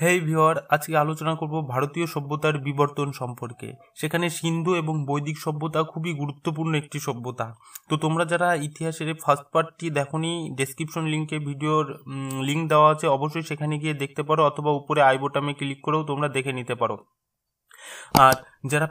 হেই viewer, আজকে আলোচনা করব ভারতীয় সভ্যতার বিবর্তন সম্পর্কে। সেখানে সিন্ধু এবং বৈদিক সভ্যতা খুবই গুরুত্বপূর্ণ একটি সভ্যতা। তো তোমরা যারা ইতিহাসের ফার্স্ট পার্টটি দেখোনি, ডেসক্রিপশন লিঙ্কে ভিডিওর লিঙ্ক দেওয়া আছে, অবশ্যই সেখানে গিয়ে দেখতে পারো, অথবা উপরে আই বোতামে ক্লিক করেও তোমরা দেখে নিতে পারো। আর যারা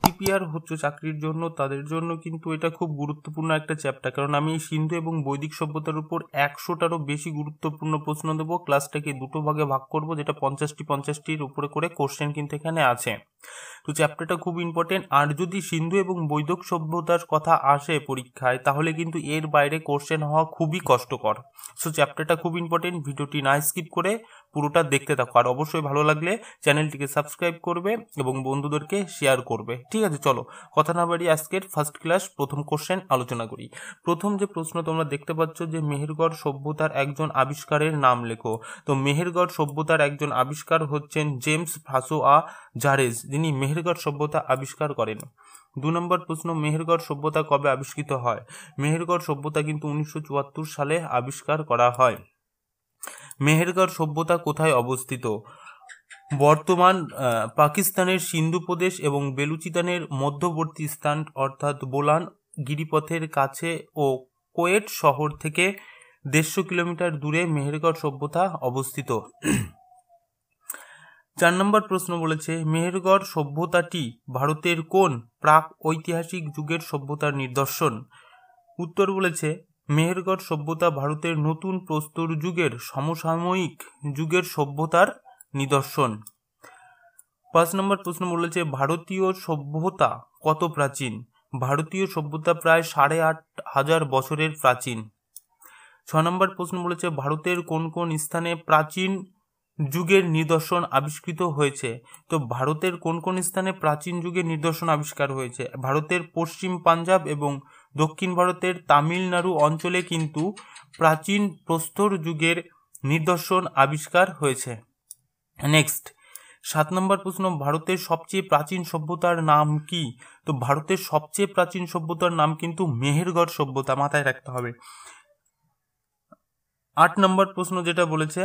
প্রিপেয়ার হচ্ছে চাকরির জন্য, তাদের জন্য কিন্তু এটা খুব গুরুত্বপূর্ণ একটা চ্যাপ্টার, কারণ আমি সিন্ধু এবং বৈদিক সভ্যতার উপর 100টারও বেশি গুরুত্বপূর্ণ প্রশ্ন দেবো। ক্লাসটাকে দুটো ভাগে ভাগ করব, যেটা 50টির উপরে করে কোশ্চেন কিন্তু এখানে আছে। তো চ্যাপ্টারটা খুব ইম্পর্টেন্ট। আর যদি সিন্ধু এবং বৈদিক সভ্যতার কথা আসে পরীক্ষায়, তাহলে কিন্তু এর বাইরে কোশ্চেন হওয়া খুবই কষ্টকর। সো চ্যাপ্টারটা খুব ইম্পর্টেন্ট, ভিডিওটি না স্কিপ করে পুরোটা দেখতে থাকো। আর অবশ্যই ভালো লাগলে চ্যানেলটিকে সাবস্ক্রাইব করবে এবং বন্ধুদেরকে শেয়ার করবে। ঠিক আছে, চলো কথা না বাড়িয়ে আজকের ফার্স্ট ক্লাস প্রথম কোশ্চেন আলোচনা করি। প্রথম যে প্রশ্ন তোমরা দেখতে পাচ্ছ যে মেহেরগড় সভ্যতার একজন আবিষ্কারের নাম লেখো। তো মেহেরগড় সভ্যতার একজন আবিষ্কার হচ্ছেন জেমস ফ্রাসোয়া জারেজ, যিনি মেহেরগড় সভ্যতা আবিষ্কার করেন। 2 নম্বর প্রশ্ন, মেহেরগড় সভ্যতা কবে আবিষ্কৃত হয়? মেহেরগড় সভ্যতা কিন্তু 1974 সালে আবিষ্কার করা হয়। মেহেরগড় সভ্যতা কোথায় অবস্থিত? বর্তমান পাকিস্তানের সিন্ধু প্রদেশ এবং বেলুচিস্তানের মধ্যবর্তী স্থান অর্থাৎ বোলান গিরিপথের কাছে ও কোয়েট শহর থেকে 150 কিলোমিটার দূরে মেহেরগড় সভ্যতা অবস্থিত। 4 নম্বর প্রশ্ন বলেছে, মেহেরগড় সভ্যতাটি ভারতের কোন প্রাক ঐতিহাসিক যুগের সভ্যতার নিদর্শন? উত্তর বলেছে মেহেরগড় সভ্যতা ভারতের নতুন প্রস্তর যুগের সমসাময়িক যুগের সভ্যতার নিদর্শন। 5 নম্বর প্রশ্ন বলেছে, ভারতীয় সভ্যতা কত প্রাচীন? ভারতীয় সভ্যতা প্রায় 8,500 বছরের প্রাচীন। 6 নম্বর প্রশ্ন বলেছে, ভারতের কোন কোন স্থানে প্রাচীন যুগের নিদর্শন আবিষ্কৃত হয়েছে? তো ভারতের কোন কোন স্থানে প্রাচীন যুগের নিদর্শন আবিষ্কার হয়েছে? ভারতের পশ্চিম পাঞ্জাব এবং দক্ষিণ ভারতের তামিলনাড়ু অঞ্চলে কিন্তু প্রাচীন প্রস্তর যুগের নিদর্শন আবিষ্কার হয়েছে। নেক্সট 7 নম্বর প্রশ্ন, ভারতের সবচেয়ে প্রাচীন সভ্যতার নাম কি? তো ভারতের সবচেয়ে প্রাচীন সভ্যতার নাম কিন্তু মেহেরগড় সভ্যতা, মাথায় রাখতে হবে। 8 নম্বর প্রশ্ন যেটা বলেছে,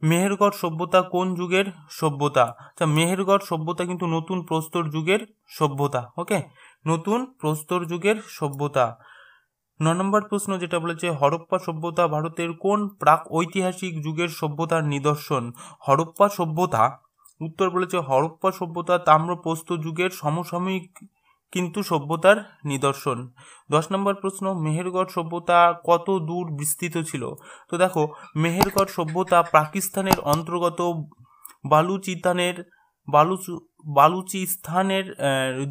মেহেরগড় সভ্যতা কোন যুগের সভ্যতা? আচ্ছা, মেহেরগড় সভ্যতা কিন্তু নতুন প্রস্তর যুগের সভ্যতা। ওকে, নতুন প্রস্তর যুগের সভ্যতা। 9 নম্বর প্রশ্ন যেটা বলেছে, হরপ্পা সভ্যতা ভারতের কোন প্রাক ঐতিহাসিক যুগের সভ্যতার নিদর্শন? হরপ্পা সভ্যতা, উত্তর বলেছে হরপ্পা সভ্যতা তাম্রপ্রস্তর যুগের সমসাময়িক কিন্তু সভ্যতার নিদর্শন। 10 নম্বর প্রশ্ন, মেহেরগড় সভ্যতা কত দূর বিস্তৃত ছিল? তো দেখো, মেহেরগড় সভ্যতা পাকিস্তানের অন্তর্গত বালুচিস্তানের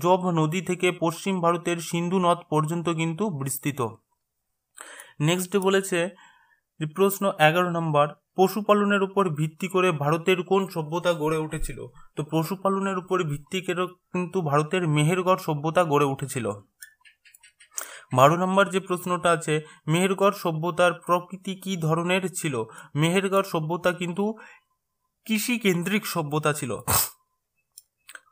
জব নদী থেকে পশ্চিম ভারতের সিন্ধু নদ পর্যন্ত কিন্তু বিস্তৃত। নেক্সট বলেছে যে প্রশ্ন 11 নম্বর, পশুপালনের উপর ভিত্তি করে ভারতের কোন সভ্যতা গড়ে উঠেছিল? তো পশুপালনের উপর ভিত্তি করে কিন্তু ভারতের মেহেরগড় সভ্যতা গড়ে উঠেছিল। 12 নম্বর যে প্রশ্নটা আছে, মেহেরগড় সভ্যতার প্রকৃতি কি ধরনের ছিল? মেহেরগড় সভ্যতা কিন্তু কৃষি কেন্দ্রিক সভ্যতা ছিল।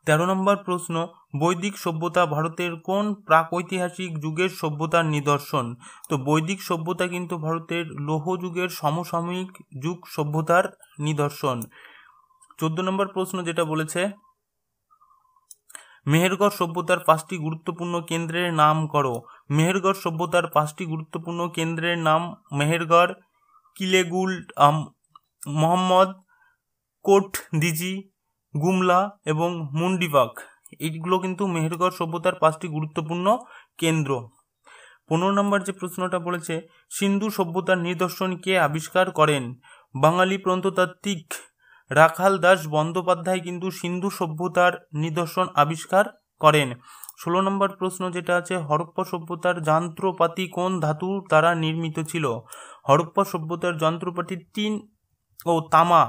13 নম্বর প্রশ্ন, বৈদিক সভ্যতা ভারতের কোন প্রাকৈতিহাসিক যুগের সভ্যতার নিদর্শন? তো বৈদিক সভ্যতা কিন্তু ভারতের লৌহ যুগের সমসাময়িক যুগ সভ্যতার নিদর্শন। 14 নম্বর প্রশ্ন যেটা বলেছে, মেহেরগড় সভ্যতার 5টি গুরুত্বপূর্ণ কেন্দ্রের নাম করো। মেহেরগড় সভ্যতার 5টি গুরুত্বপূর্ণ কেন্দ্রের নাম মেহেরগড়, কিলেগুল মোহাম্মদ, কোট দিজি, গুমলা এবং মুন্ডিবাগ। এইগুলো কিন্তু মেহেরগড় সভ্যতার 5টি গুরুত্বপূর্ণ কেন্দ্র। 15 নম্বর যে প্রশ্নটা বলেছে, সিন্ধু সভ্যতার নিদর্শন কে আবিষ্কার করেন? বাঙালি প্রত্নতাত্ত্বিক রাখাল দাস বন্দ্যোপাধ্যায় কিন্তু সিন্ধু সভ্যতার নিদর্শন আবিষ্কার করেন। 16 নম্বর প্রশ্ন যেটা আছে, হরপ্পা সভ্যতার যন্ত্রপাতি কোন ধাতু দ্বারা নির্মিত ছিল? হরপ্পা সভ্যতার যন্ত্রপাতি টিন ও তামা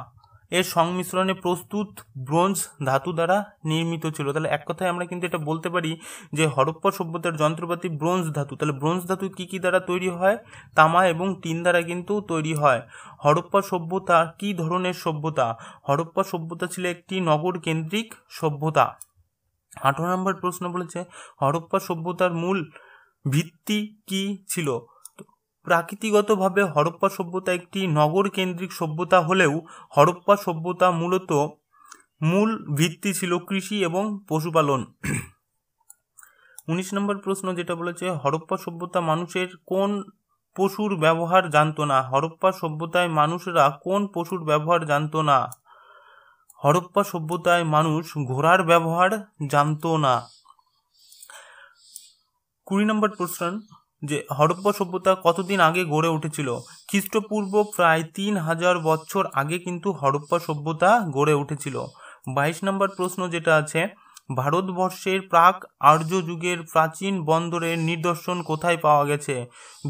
এর সংমিশ্রণে প্রস্তুত ব্রোঞ্জ ধাতু দ্বারা নির্মিত ছিল। তাহলে এক কথায় আমরা কিন্তু এটা বলতে পারি যে হরপ্পা সভ্যতার যন্ত্রপাতি ব্রোঞ্জ ধাতু। তাহলে ব্রোঞ্জ ধাতু কি কি দ্বারা তৈরি হয়? তামা এবং টিন দ্বারা কিন্তু তৈরি হয়। হরপ্পা সভ্যতা কি ধরনের সভ্যতা? হরপ্পা সভ্যতা ছিল একটি নগর কেন্দ্রিক সভ্যতা। 18 নম্বর প্রশ্ন বলেছে, হরপ্পা সভ্যতার মূল ভিত্তি কি ছিল? প্রাকৃতিগতভাবে হরপ্পা সভ্যতা একটি নগর কেন্দ্রিক সভ্যতা হলেও হরপ্পা সভ্যতা মূলত মূল ভিত্তি ছিল কৃষি এবং পশুপালন। 19 নম্বর প্রশ্ন যেটা বলেছে, হরপ্পা সভ্যতা মানুষের কোন পশুর ব্যবহার জানতো না? হরপ্পা সভ্যতায় মানুষরা কোন পশুর ব্যবহার জানতো না? হরপ্পা সভ্যতায় মানুষ ঘোড়ার ব্যবহার জানতো না। 20 নম্বর প্রশ্ন যে হরপ্পা সভ্যতা কতদিন আগে গড়ে উঠেছিল? খ্রিস্টপূর্ব প্রায় 3000 বছর আগে কিন্তু হরপ্পা সভ্যতা গড়ে উঠেছিল। 22 নম্বর প্রশ্ন যেটা আছে, ভারতবর্ষের প্রাক আর্য যুগের প্রাচীন বন্দরের নিদর্শন কোথায় পাওয়া গেছে?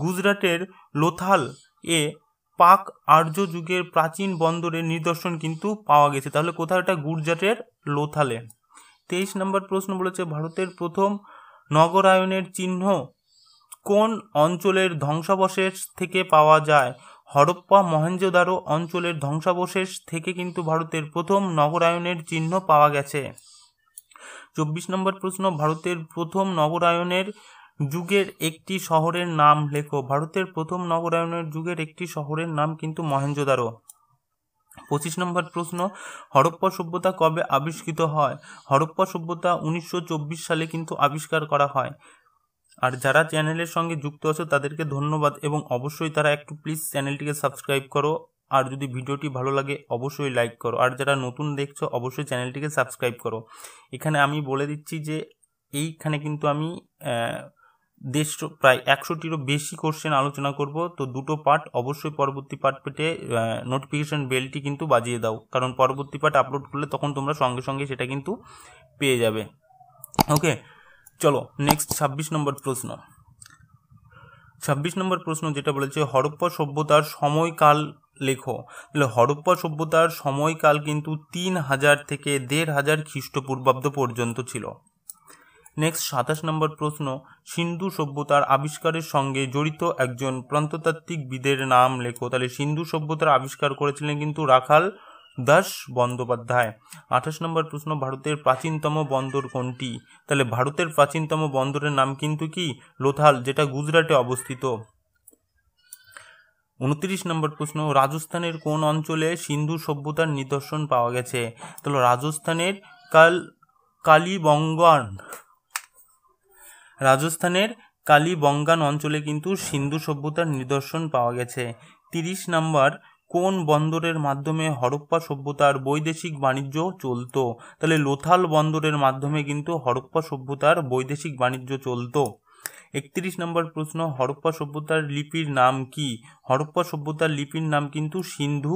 গুজরাটের লোথাল এ পাক আর্য যুগের প্রাচীন বন্দরের নিদর্শন কিন্তু পাওয়া গেছে। তাহলে কোথায়? এটা গুজরাটের লোথালে। 23 নম্বর প্রশ্ন বলেছে, ভারতের প্রথম নগরায়নের চিহ্ন কোন অঞ্চলের ধ্বংসাবশেষ থেকে পাওয়া যায়? হরপ্পা মহেঞ্জোদারো অঞ্চলের ধ্বংসাবশেষ থেকে কিন্তু ভারতের প্রথম নগরায়নের চিহ্ন পাওয়া গেছে। 24 নম্বর প্রশ্ন, ভারতের প্রথম নগরায়নের যুগের একটি শহরের নাম লেখো। ভারতের প্রথম নগরায়নের যুগের একটি শহরের নাম কিন্তু মহেঞ্জোদারো। 25 নম্বর প্রশ্ন, হরপ্পা সভ্যতা কবে আবিষ্কৃত হয়? হরপ্পা সভ্যতা 1924 সালে কিন্তু আবিষ্কার করা হয়। আর যারা চ্যানেলের সঙ্গে যুক্ত আছো তাদেরকে ধন্যবাদ, এবং অবশ্যই তারা একটু প্লিজ চ্যানেলটিকে সাবস্ক্রাইব করো, আর যদি ভিডিওটি ভালো লাগে অবশ্যই লাইক করো, আর যারা নতুন দেখছো অবশ্যই চ্যানেলটিকে সাবস্ক্রাইব করো। এখানে আমি বলে দিচ্ছি যে এইখানে কিন্তু আমি প্রায় 100টিরও বেশি কোশ্চেন আলোচনা করব, তো দুটো পার্ট অবশ্যই পরবর্তী পার্ট পেতে নোটিফিকেশন বেলটি কিন্তু বাজিয়ে দাও, কারণ পরবর্তী পার্ট আপলোড করলে তখন তোমরা সঙ্গে সঙ্গে সেটা কিন্তু পেয়ে যাবে। ওকে, চলো নেক্সট 26 নম্বর প্রশ্ন। 26 নম্বর প্রশ্ন যেটা বলেছে, হরপ্পা সভ্যতার সময়কাল লেখো। তাহলে হরপ্পা সভ্যতার সময়কাল কিন্তু 3000 থেকে 1500 খ্রিস্টপূর্বাব্দ পর্যন্ত ছিল। নেক্সট 27 নম্বর প্রশ্ন, সিন্ধু সভ্যতার আবিষ্কারের সঙ্গে জড়িত একজন প্রত্নতাত্ত্বিকবিদের নাম লেখো। তাহলে সিন্ধু সভ্যতার আবিষ্কার করেছিলেন কিন্তু রাখাল দাস বন্দ্যোপাধ্যায়। 28 নম্বর প্রশ্ন, ভারতের প্রাচীনতম বন্দর কোনটি? তাহলে ভারতের প্রাচীনতম বন্দরের নাম কিন্তু কি? লোথাল, যেটা গুজরাটে অবস্থিত। 29 নম্বর প্রশ্ন, রাজস্থানের কোন অঞ্চলে সিন্ধু সভ্যতার নিদর্শন পাওয়া গেছে? তাহলে রাজস্থানের কালীবঙ্গান অঞ্চলে কিন্তু সিন্ধু সভ্যতার নিদর্শন পাওয়া গেছে। 30 নম্বর, কোন বন্দরের মাধ্যমে হরপ্পা সভ্যতার বৈদেশিক বাণিজ্য চলত? তাহলে লোথাল বন্দরের মাধ্যমে কিন্তু হরপ্পা সভ্যতার বৈদেশিক বাণিজ্য চলত। 31 নম্বর প্রশ্ন, হরপ্পা সভ্যতার লিপির নাম কি? হরপ্পা সভ্যতার লিপির নাম কিন্তু সিন্ধু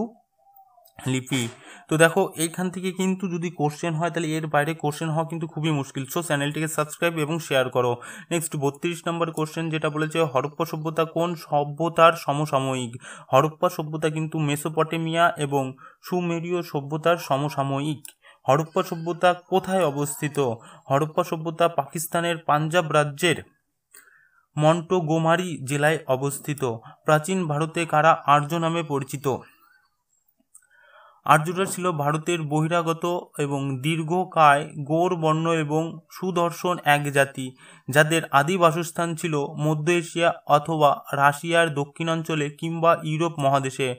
লিপি। তো দেখো এইখান থেকে কিন্তু যদি কোশ্চেন হয় তাহলে এর বাইরে কোশ্চেন হওয়া কিন্তু খুবই মুশকিল, সো চ্যানেলটিকে সাবস্ক্রাইব এবং শেয়ার করো। নেক্সট 32 নম্বর কোশ্চেন যেটা বলেছে, হরপ্পা সভ্যতা কোন সভ্যতার সমসাময়িক? হরপ্পা সভ্যতা কিন্তু মেসোপটেমিয়া এবং সুমেরীয় সভ্যতার সমসাময়িক। হরপ্পা সভ্যতা কোথায় অবস্থিত? হরপ্পা সভ্যতা পাকিস্তানের পাঞ্জাব রাজ্যের মন্টোগোমারি জেলায় অবস্থিত। প্রাচীন ভারতে কারা আর্য নামে পরিচিত? আর্যরা ছিল ভারতের বহিরাগত এবং দীর্ঘকায় গৌর বর্ণ এবং সুদর্শন এক জাতি, যাদের আদি বাসস্থান ছিল মধ্য এশিয়া অথবা রাশিয়ার দক্ষিণাঞ্চলে কিংবা ইউরোপ মহাদেশে।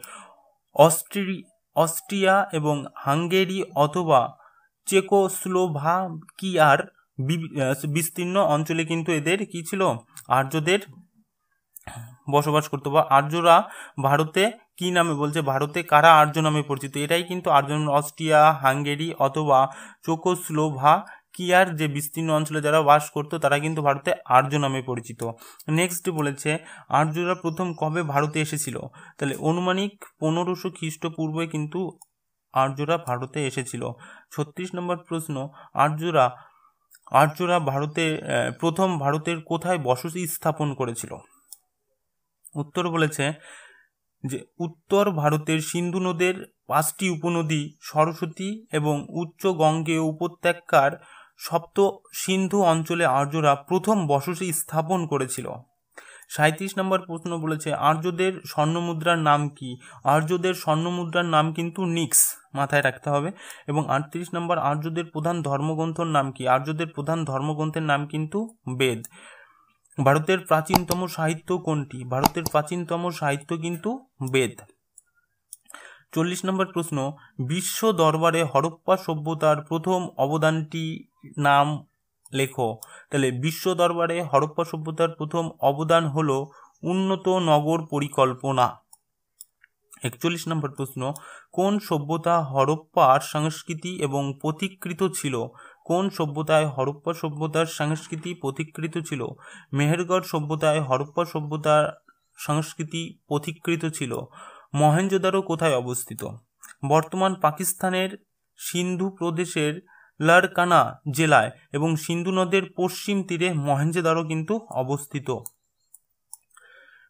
অস্ট্রিয়া এবং হাঙ্গেরি অথবা চেকোস্লোভাকিয়ার বিস্তীর্ণ অঞ্চলে কিন্তু এদের কি ছিল? আর্যদের বসবাস করতো। বা আর্যরা ভারতে কি নামে বলছে? ভারতে কারা আর্য নামে পরিচিত? এটাই কিন্তু আর্য। অস্ট্রিয়া, হাঙ্গেরি অথবা চেকোস্লোভাকিয়ার যে বিস্তীর্ণ অঞ্চলে যারা বাস করতো তারা কিন্তু ভারতে আর্য নামে পরিচিত। নেক্সট বলেছে, আর্যরা প্রথম কবে ভারতে এসেছিল? তাহলে অনুমানিক 1500 খ্রিস্টপূর্বে কিন্তু আর্যরা ভারতে এসেছিল। 36 নম্বর প্রশ্ন, আর্যরা প্রথম ভারতের কোথায় বসতি স্থাপন করেছিল? উত্তর বলেছে যে উত্তর ভারতের সিন্ধু নদের 5টি উপনদী সরস্বতী এবং উচ্চ গঙ্গেয় উপত্যকার সপ্ত সিন্ধু অঞ্চলে আর্যরা প্রথম বসতি স্থাপন করেছিল। 37 নম্বর প্রশ্ন বলেছে, আর্যদের স্বর্ণমুদ্রার নাম কি? আর্যদের স্বর্ণমুদ্রার নাম কিন্তু নিক্স, মাথায় রাখতে হবে। এবং 38 নম্বর, আর্যদের প্রধান ধর্মগ্রন্থের নাম কি? আর্যদের প্রধান ধর্মগ্রন্থের নাম কিন্তু বেদ। ভারতের প্রাচীনতম সাহিত্য কোনটি? ভারতের প্রাচীনতম সাহিত্য কিন্তু বেদ। 40 নম্বর প্রশ্ন, বিশ্ব দরবারে হরপ্পা সভ্যতার প্রথম অবদানটি নাম লেখো। তাহলে বিশ্ব দরবারে হরপ্পা সভ্যতার প্রথম অবদান হলো উন্নত নগর পরিকল্পনা। 41 নম্বর প্রশ্ন, কোন সভ্যতা হরপ্পার সংস্কৃতি এবং পথিকৃত ছিল? কোন সভ্যতায় হরপ্পা সভ্যতার সংস্কৃতি পথিকৃত ছিল? মেহেরগড় সভ্যতায় হরপ্পা সভ্যতার সংস্কৃতি পথিকৃত ছিল। মহেঞ্জোদারো কোথায় অবস্থিত? বর্তমান পাকিস্তানের সিন্ধু প্রদেশের লারকানা জেলায় এবং সিন্ধু নদের পশ্চিম তীরে মহেঞ্জোদারো কিন্তু অবস্থিত।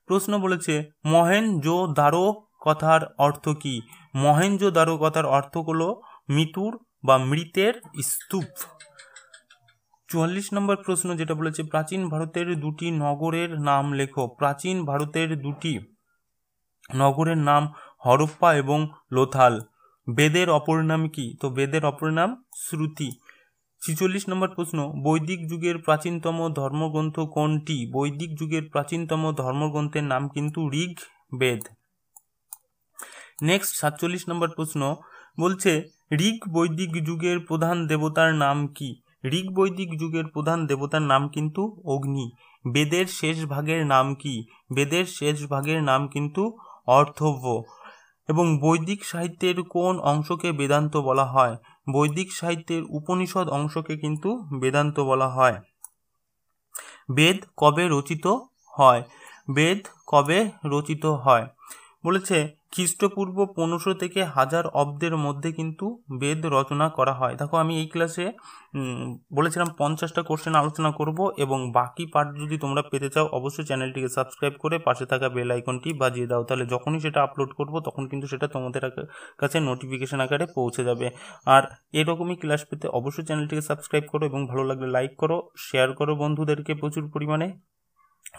প্রশ্ন বলেছে মহেঞ্জোদারো কথার অর্থ কি? মহেঞ্জোদারো কথার অর্থ হলো মৃত্যুর বা মৃতের স্তূপ। 44 নম্বর প্রশ্ন যেটা বলেছে প্রাচীন ভারতের দুটি নগরের নাম লেখো। প্রাচীন ভারতের দুটি নগরের নাম হরপ্পা এবং লোথাল। বেদের অপর নাম কি? তো বেদের অপর নাম শ্রুতি। 46 নম্বর প্রশ্ন, বৈদিক যুগের প্রাচীনতম ধর্মগ্রন্থ কোনটি? বৈদিক যুগের প্রাচীনতম ধর্মগ্রন্থের নাম কিন্তু ঋগ্বেদ। নেক্সট 47 নম্বর প্রশ্ন বলছে ঋগ বৈদিক যুগের প্রধান দেবতার নাম কি? ঋগ বৈদিক যুগের প্রধান দেবতার নাম কিন্তু অগ্নি। বেদের শেষ ভাগের নাম কি? বেদের শেষ ভাগের নাম কিন্তু অর্থব্য। এবং বৈদিক সাহিত্যের কোন অংশকে বেদান্ত বলা হয়? বৈদিক সাহিত্যের উপনিষদ অংশকে কিন্তু বেদান্ত বলা হয়। বেদ কবে রচিত হয়? বেদ কবে রচিত হয়? বলেছে খ্রিস্টপূর্ব 1500 থেকে 1000 অব্দের মধ্যে কিন্তু বেদ রচনা করা হয়। দেখো আমি এই ক্লাসে বলেছিলাম 50টা কোশ্চেন আলোচনা করব, এবং বাকি পার্ট যদি তোমরা পেতে চাও অবশ্যই চ্যানেলটিকে সাবস্ক্রাইব করে পাশে থাকা বেল আইকনটি বাজিয়ে দাও, তাহলে যখনই সেটা আপলোড করব তখন কিন্তু সেটা তোমাদের কাছে নোটিফিকেশন আকারে পৌঁছে যাবে। আর এরকমই ক্লাস পেতে অবশ্যই চ্যানেলটিকে সাবস্ক্রাইব করো এবং ভালো লাগলে লাইক করো, শেয়ার করো বন্ধুদেরকে প্রচুর পরিমাণে,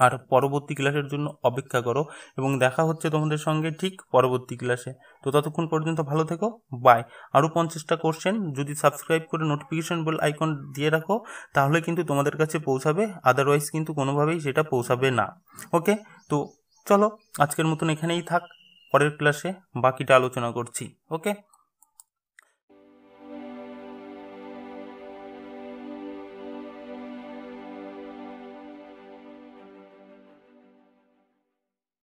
আর পরবর্তী ক্লাসের জন্য অপেক্ষা করো। এবং দেখা হচ্ছে তোমাদের সঙ্গে ঠিক পরবর্তী ক্লাসে। তো ততক্ষণ পর্যন্ত ভালো থেকো, বাই। আরও 50টা কোশ্চেন যদি সাবস্ক্রাইব করে নোটিফিকেশন বেল আইকন দিয়ে রাখো তাহলে কিন্তু তোমাদের কাছে পৌঁছাবে, আদারওয়াইজ কিন্তু কোনোভাবেই সেটা পৌঁছাবে না। ওকে, তো চলো আজকের মতন এখানেই থাক, পরের ক্লাসে বাকিটা আলোচনা করছি। ওকে।